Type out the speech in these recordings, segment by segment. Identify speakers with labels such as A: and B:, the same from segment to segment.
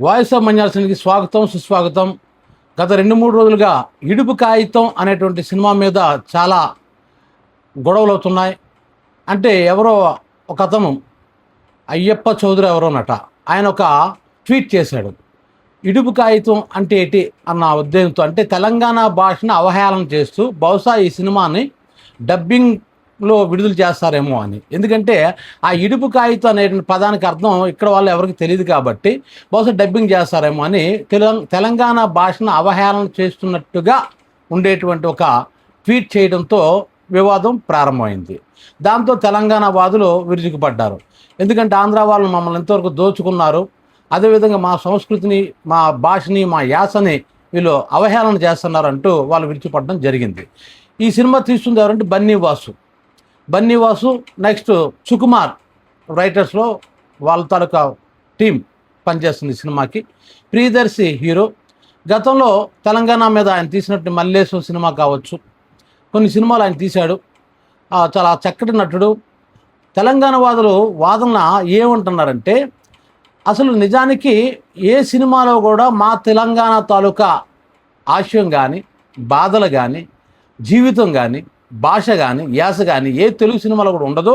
A: Voice of మన్యాల్సిన్కి స్వాగతం సుస్వాగతం. గత 2-3 రోజులుగా ఇడుపు కాగితం అనేటువంటి సినిమా మీద చాలా గొడవలు అవుతున్నాయి. అంటే ఎవరో ఒక అతను అయ్యప్ప చౌదరి ఎవరోనట, ఆయన ఒక ట్వీట్ చేశాడు. ఇడుపు కాగితం అంటే ఏంటి అన్న ఉద్దేశంతో, అంటే తెలంగాణ భాషను అవహేళన చేస్తూ బహుశా ఈ సినిమాని డబ్బింగ్లో విడుదల చేస్తారేమో అని. ఎందుకంటే ఆ ఇడుపు కాగితం అనే పదానికి అర్థం ఇక్కడ వాళ్ళు ఎవరికి తెలియదు కాబట్టి బహుశా డబ్బింగ్ చేస్తారేమో అని తెలంగాణ భాషను అవహేళన చేస్తున్నట్టుగా ఉండేటువంటి ఒక ట్వీట్ చేయడంతో వివాదం ప్రారంభమైంది. దాంతో తెలంగాణ వాదులు విరుచుకుపడ్డారు. ఎందుకంటే ఆంధ్ర వాళ్ళు మమ్మల్ని ఎంతవరకు దోచుకున్నారు, అదేవిధంగా మా సంస్కృతిని, మా భాషని, మా యాసని వీళ్ళు అవహేళన చేస్తున్నారంటూ వాళ్ళు విడిచిపడడం జరిగింది. ఈ సినిమా తీస్తుంది ఎవరంటే బన్నీ వాసు నెక్స్ట్ సుకుమార్ రైటర్స్లో వాళ్ళ తాలూకా టీం పనిచేస్తుంది ఈ సినిమాకి. ప్రియదర్శి హీరో. గతంలో తెలంగాణ మీద ఆయన తీసినట్టు మల్లేశ్వరం సినిమా కావచ్చు, కొన్ని సినిమాలు ఆయన తీశాడు. చాలా చక్కటి నటుడు. తెలంగాణ వాదులు వాదన ఏమంటున్నారంటే, అసలు నిజానికి ఏ సినిమాలో కూడా మా తెలంగాణ తాలూకా ఆశయం కానీ, బాధలు కానీ, జీవితం కానీ, భాష కానీ, యాస కానీ ఏ తెలుగు సినిమాలో కూడా ఉండదు.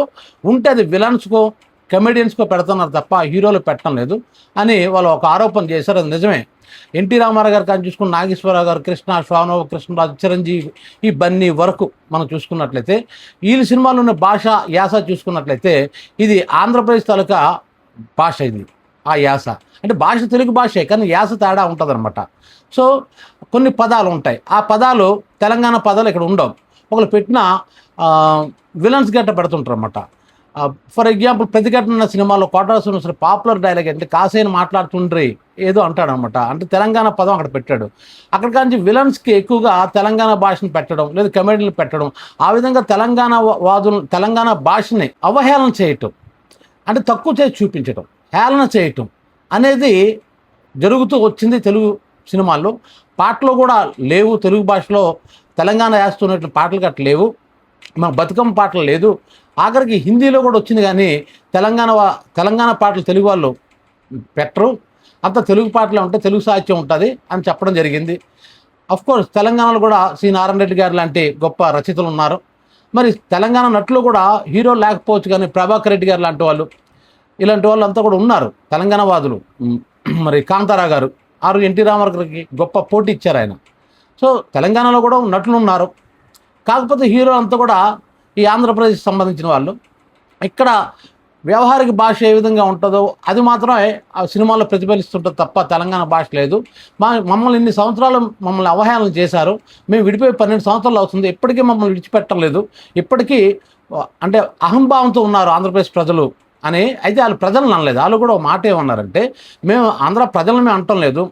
A: ఉంటే అది విలన్స్కో, కమెడియన్స్కో పెడుతున్నారు తప్ప హీరోలు పెట్టడం లేదు అని వాళ్ళు ఒక ఆరోపణ చేశారు. అది నిజమే. ఎన్టీ రామారావు గారు కానీ చూసుకున్న, నాగేశ్వరరావు గారు, కృష్ణ, శ్రావణరావు, కృష్ణరాజు, చిరంజీవి, ఈ బన్నీ వరకు మనం చూసుకున్నట్లయితే, వీళ్ళ సినిమాలో ఉన్న భాష, యాస చూసుకున్నట్లయితే ఇది ఆంధ్రప్రదేశ్ తాలూకా భాష. ఇది ఆ యాస అంటే భాష తెలుగు భాషే, కానీ యాస తేడా ఉంటుందన్నమాట. సో కొన్ని పదాలు ఉంటాయి, ఆ పదాలు తెలంగాణ పదాలు ఇక్కడ ఉండవు. ఒకళ్ళు పెట్టిన విలన్స్ గట్ట పెడుతుంటారు అన్నమాట. ఫర్ ఎగ్జాంపుల్ ప్రతిఘటన సినిమాలో కోటాసు పాపులర్ డైలాగ్ అంటే కాసేని మాట్లాడుతుండ్రి ఏదో అంటాడనమాట. అంటే తెలంగాణ పదం అక్కడ పెట్టాడు. అక్కడ కానీ విలన్స్కి ఎక్కువగా తెలంగాణ భాషను పెట్టడం, లేదా కమెడీలు పెట్టడం, ఆ విధంగా తెలంగాణ భాషని అవహేళన చేయటం, అంటే తక్కువ చేసి చూపించటం, హేళన చేయటం అనేది జరుగుతూ వచ్చింది తెలుగు సినిమాల్లో. పాటలు కూడా లేవు తెలుగు భాషలో, తెలంగాణ వేస్తున్నట్లు పాటలు గట్ట లేవు. మా బతుకమ్మ పాటలు లేదు. ఆఖరికి హిందీలో కూడా వచ్చింది, కానీ తెలంగాణ పాటలు తెలుగు వాళ్ళు పెట్టరు. అంత తెలుగు పాటలే ఉంటాయి, తెలుగు సాహిత్యం ఉంటుంది అని చెప్పడం జరిగింది. అఫ్కోర్స్ తెలంగాణలో కూడా సి నారాయణ రెడ్డి గారు లాంటి గొప్ప రచయితలు ఉన్నారు. మరి తెలంగాణ నటులు కూడా హీరో లేకపోవచ్చు, కానీ ప్రభాకర్ రెడ్డి గారు లాంటి వాళ్ళు, ఇలాంటి వాళ్ళు అంతా కూడా ఉన్నారు తెలంగాణ వాదులు. మరి కాంతారావు గారు, ఎన్టీ రామారావు గారికి గొప్ప పోటీ ఇచ్చారు ఆయన. సో తెలంగాణలో కూడా నటులు ఉన్నారు. కాకపోతే హీరో అంతా కూడా ఈ ఆంధ్రప్రదేశ్ సంబంధించిన వాళ్ళు. ఇక్కడ వ్యవహారిక భాష ఏ విధంగా ఉంటుందో అది మాత్రమే ఆ సినిమాలో ప్రతిఫలిస్తుంటుంది తప్ప తెలంగాణ భాష లేదు. మమ్మల్ని ఇన్ని సంవత్సరాలు మమ్మల్ని అవహేళన చేశారు, మేము విడిపోయి 12 సంవత్సరాలు అవుతుంది, ఇప్పటికీ మమ్మల్ని విడిచిపెట్టలేదు, ఇప్పటికీ అంటే అహంభావంతో ఉన్నారు ఆంధ్రప్రదేశ్ ప్రజలు అని. అయితే వాళ్ళు ప్రజలను అనలేదు. వాళ్ళు కూడా ఒక మాట ఏమన్నారంటే, మేము ఆంధ్ర ప్రజలను మేము అంటం లేదు,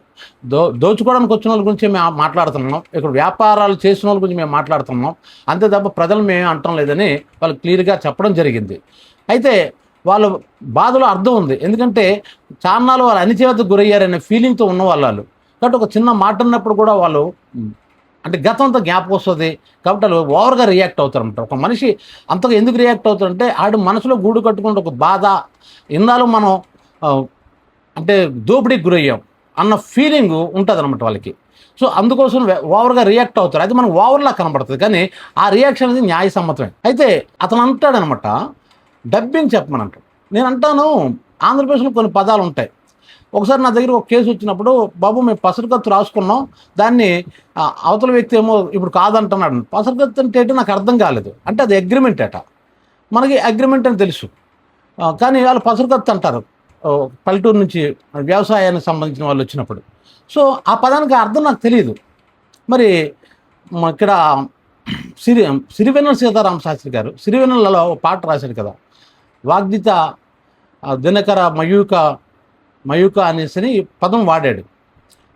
A: దోచుకోవడానికి వచ్చిన వాళ్ళ గురించి మేము మాట్లాడుతున్నాం, ఇక్కడ వ్యాపారాలు చేసిన వాళ్ళ గురించి మేము మాట్లాడుతున్నాం, అంతే తప్ప ప్రజలు మేము అంటం లేదని వాళ్ళు క్లియర్గా చెప్పడం జరిగింది. అయితే వాళ్ళ బాధలో అర్థం ఉంది. ఎందుకంటే చాన్నాళ్ళు వాళ్ళు అణిచివేతకు గురయ్యారనే ఫీలింగ్తో ఉన్న వాళ్ళు. కాబట్టి ఒక చిన్న మాట అన్నప్పుడు కూడా వాళ్ళు అంటే గతంతో జ్ఞాపకం వస్తుంది కాబట్టి వాళ్ళు ఓవర్గా రియాక్ట్ అవుతారంట. ఒక మనిషి అంతగా ఎందుకు రియాక్ట్ అవుతారంటే, ఆడు మనసులో గూడు కట్టుకుంటే ఒక బాధ, ఇన్నాళ్ళు మనం అంటే దోపిడీకి గురయ్యాం అన్న ఫీలింగ్ ఉంటుంది అనమాట వాళ్ళకి. సో అందుకోసం ఓవర్గా రియాక్ట్ అవుతారు. అది మనకు ఓవర్లా కనబడుతుంది, కానీ ఆ రియాక్షన్ అనేది న్యాయసమ్మతమే. అయితే అతను అంటాడనమాట, డబ్బింగ్ చెప్పమనంటాడు. నేను అంటాను, ఆంధ్రప్రదేశ్లో కొన్ని పదాలు ఉంటాయి. ఒకసారి నా దగ్గర ఒక కేసు వచ్చినప్పుడు, బాబు మేము పసరుకత్తు రాసుకున్నాం, దాన్ని అవతల వ్యక్తి ఏమో ఇప్పుడు కాదంటున్నాడు. పసరుకత్తు అంటే ఏంటో నాకు అర్థం కాలేదు. అంటే అది అగ్రిమెంట్ అట, మనకి అగ్రిమెంట్ అని తెలుసు, కానీ వాళ్ళు పసరుకత్తు అంటారు పల్లెటూరు నుంచి వ్యవసాయానికి సంబంధించిన వాళ్ళు వచ్చినప్పుడు. సో ఆ పదానికి అర్థం నాకు తెలియదు. మరి ఇక్కడ సిరివెన్నెల సీతారామ శాస్త్రి గారు సిరివెన్నెలలో పాట రాశారు కదా, వాగ్దిత దినకర మయూక అనేసి పదం వాడాడు.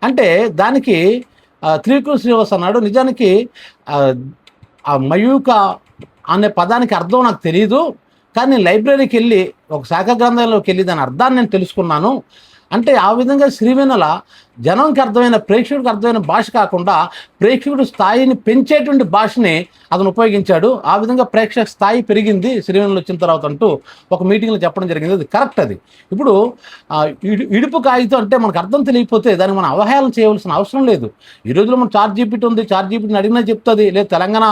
A: అంటే దానికి త్రివిక్రమ్ శ్రీనివాస్ అన్నాడు, నిజానికి ఆ మయూక అనే పదానికి అర్థం నాకు తెలియదు, కానీ నేను లైబ్రరీకి వెళ్ళి ఒక శాఖ గ్రంథాలలోకి వెళ్ళి దాని అర్థాన్ని నేను తెలుసుకున్నాను. అంటే ఆ విధంగా సిరివెన్నెల జనంకి అర్థమైన, ప్రేక్షకుడికి అర్థమైన భాష కాకుండా ప్రేక్షకుడి స్థాయిని పెంచేటువంటి భాషని అతను ఉపయోగించాడు. ఆ విధంగా ప్రేక్షక స్థాయి పెరిగింది సిరివెన్నెల వచ్చిన తర్వాత అంటూ ఒక మీటింగ్లో చెప్పడం జరిగింది. అది కరెక్ట్. అది ఇప్పుడు ఇడుపు కాగితం అంటే మనకు అర్థం తెలియకపోతే దానికి మనం అవహేళన చేయవలసిన అవసరం లేదు. ఈ రోజులో మన చార్ట్ ఉంది, చార్ట్ జీపీటీని అడిగినా చెప్తుంది. లేదు తెలంగాణ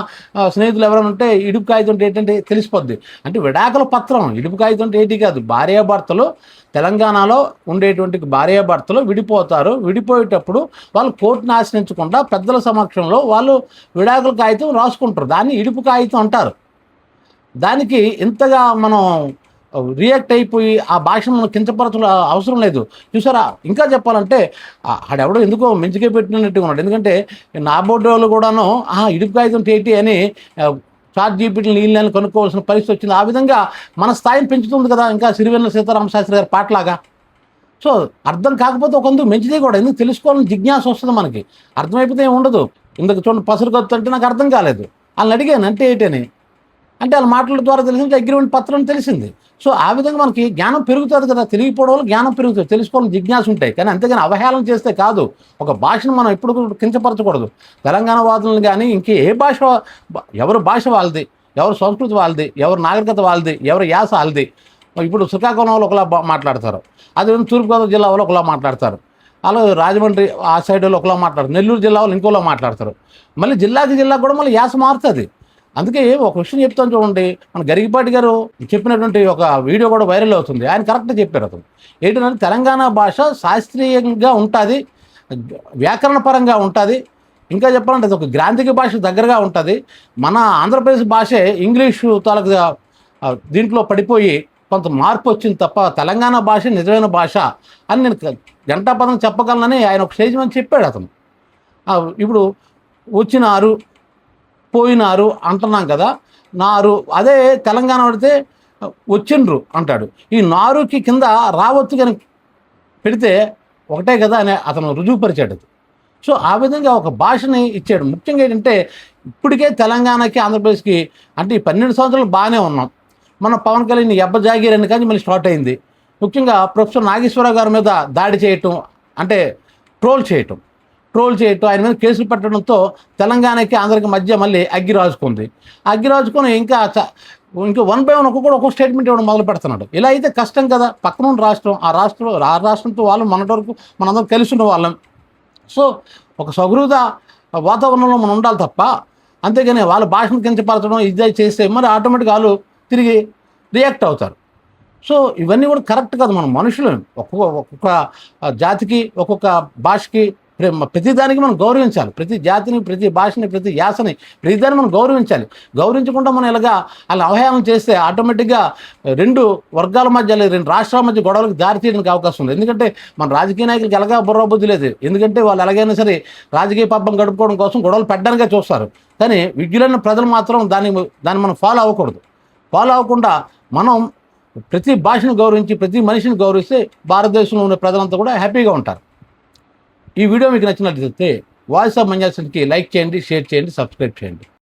A: స్నేహితులు ఎవరైనా ఉంటే ఇడుపు కాగితం అంటే ఏంటంటే తెలిసిపోద్ది. అంటే విడాకుల పత్రం, ఇడుపు కాగితం అంటే ఏంటి కాదు. భార్యాభర్తలు తెలంగాణలో ఉండేటువంటి భార్యాభర్తలు విడిపోతారు. విడిపోయేటప్పుడు వాళ్ళు కోర్టును ఆశ్రయించకుండా పెద్దల సమక్షంలో వాళ్ళు విడాకుల కాగితం రాసుకుంటారు. దాన్ని ఇడుపు కాగితం అంటారు. దానికి ఇంతగా మనం రియాక్ట్ అయిపోయి ఆ భాషను మనం కించపరచడం అవసరం లేదు. చూసారా, ఇంకా చెప్పాలంటే ఆడెవడో ఎందుకో మెంచికే పెట్టినట్టుగా ఉన్నాడు. ఎందుకంటే నా బోర్డు వాళ్ళు కూడాను ఇడుపు కాగితం ఏంటి అని చార్ట్ జీపీటీ నీళ్ళని కొనుక్కోవాల్సిన పరిస్థితి వచ్చింది. ఆ విధంగా మన స్థాయిని పెంచుతుంది కదా ఇంకా సిరివెన్నెల సీతారామ శాస్త్రి గారి పాటలాగా. సో అర్థం కాకపోతే ఒకందుకు మంచిదే కూడా, ఎందుకు తెలుసుకోవాలని జిజ్ఞాస వస్తుంది మనకి. అర్థమైపోతే ఏమి ఉండదు. ఇందుకు చూడండి, పసరు కొత్త అంటే నాకు అర్థం కాలేదు. వాళ్ళని అడిగాను అంటే ఏంటని, అంటే వాళ్ళ మాటల ద్వారా తెలిసింది అగ్రిమెంట్ పత్రం తెలిసింది. సో ఆ విధంగా మనకి జ్ఞానం పెరుగుతుంది కదా. తెలియకపోవడం వల్ల జ్ఞానం పెరుగుతుంది, తెలుసుకోవాలని జిజ్ఞాస ఉంటాయి. కానీ అంతేగాని అవహేళన చేస్తే కాదు. ఒక భాషను మనం ఎప్పుడు కించపరచకూడదు. తెలంగాణ వాదులను కానీ ఇంకే ఏ భాష, ఎవరి భాష వాళ్ళది, ఎవరి సంస్కృతి వాళ్ళది, ఎవరి నాగరికత వాళ్ళది, ఎవరి యాస వాళ్ళది. ఇప్పుడు శ్రీకాకుళం వాళ్ళు ఒకలా మాట్లాడతారు, అదే తూర్పుగోదావరి జిల్లా వాళ్ళు ఒకలా మాట్లాడతారు, అలాగే రాజమండ్రి ఆ సైడ్ వాళ్ళు ఒకలా మాట్లాడతారు, నెల్లూరు జిల్లా వాళ్ళు ఇంకోలా మాట్లాడతారు. మళ్ళీ జిల్లాకి జిల్లా కూడా మళ్ళీ యాస మారుతుంది. అందుకే ఒక విషయం చెప్తాను చూడండి, మన గరిగిపాటి గారు చెప్పినటువంటి ఒక వీడియో కూడా వైరల్ అవుతుంది. ఆయన కరెక్ట్గా చెప్పారు. అతను ఏంటంటే తెలంగాణ భాష శాస్త్రీయంగా ఉంటుంది, వ్యాకరణపరంగా ఉంటుంది, ఇంకా చెప్పాలంటే అది ఒక గ్రాంథిక భాష దగ్గరగా ఉంటుంది. మన ఆంధ్రప్రదేశ్ భాషే ఇంగ్లీషు తాలూకు దీంట్లో పడిపోయి కొంత మార్పు వచ్చింది తప్ప తెలంగాణ భాష నిజమైన భాష అని నేను గంటాపదం చెప్పగలనని ఆయన ఒక స్టేజ్ మీద చెప్పాడు అతను. ఇప్పుడు వచ్చినారు పోయినారు అంటున్నాం కదా, నారు అదే తెలంగాణ పడితే వచ్చిండ్రు అంటాడు. ఈ నారుకి కింద రావచ్చు కానీ పెడితే ఒకటే కదా అని అతను రుజువుపరిచాడు. సో ఆ విధంగా ఒక భాషని ఇచ్చాడు. ముఖ్యంగా ఏంటంటే ఇప్పటికే తెలంగాణకి ఆంధ్రప్రదేశ్కి అంటే ఈ 12 సంవత్సరాలు బాగానే ఉన్నాం. మన పవన్ కళ్యాణ్ ఎబ్బ జాగీరని కానీ మళ్ళీ స్టార్ట్ అయింది. ముఖ్యంగా ప్రొఫెసర్ నాగేశ్వరరావు గారి మీద దాడి చేయటం, అంటే ట్రోల్ చేయటం, ఆయన మీద కేసులు పెట్టడంతో తెలంగాణకి ఆంధ్రకి మధ్య మళ్ళీ అగ్గి రాజుకుంది. అగ్గి రాజుకొని ఇంకా 1 by 1 ఒక్కొక్క స్టేట్మెంట్ ఇవ్వడం మొదలు పెడుతున్నాడు. ఇలా అయితే కష్టం కదా. పక్కన ఉన్న రాష్ట్రం, ఆ రాష్ట్రంతో వాళ్ళు మొన్నటి వరకు మనందరం కలిసి ఉన్న వాళ్ళం. సో ఒక సౌహృద వాతావరణంలో మనం ఉండాలి తప్ప, అంతేగాని వాళ్ళ భాషను కించపరచడం ఇది చేస్తే మరి ఆటోమేటిక్గా వాళ్ళు తిరిగి రియాక్ట్ అవుతారు. సో ఇవన్నీ కూడా కరెక్ట్ కాదు. మనం మనుషులు ఒక్కొక్క జాతికి, ఒక్కొక్క భాషకి, ప్రతిదానికి మనం గౌరవించాలి. ప్రతి జాతిని, ప్రతి భాషని, ప్రతి యాసని, ప్రతిదాన్ని మనం గౌరవించాలి. గౌరవించకుండా మనం ఇలాగా అలా అవహేళన చేస్తే ఆటోమేటిక్గా 2 వర్గాల మధ్య, 2 రాష్ట్రాల మధ్య గొడవలకు దారి తీయడానికి అవకాశం ఉంది. ఎందుకంటే మన రాజకీయ నాయకులకి ఎలాగా బుర్రబుద్ధి లేదు. ఎందుకంటే వాళ్ళు ఎలాగైనా సరే రాజకీయ పబ్బం గడుపుకోవడం కోసం గొడవలు పెట్టడానికే చూస్తారు. కానీ విజ్ఞులైన ప్రజలు మాత్రం దాన్ని మనం ఫాలో అవ్వకూడదు. ఫాలో అవ్వకుండా మనం ప్రతి భాషను గౌరవించి, ప్రతి మనిషిని గౌరవిస్తే భారతదేశంలో ఉన్న ప్రజలంతా కూడా హ్యాపీగా ఉంటారు. ఈ వీడియో మీకు నచ్చినట్లయితే వాయిస్ ఆఫ్ మంజాసన్కి లైక్ చేయండి, షేర్ చేయండి, సబ్స్క్రైబ్ చేయండి.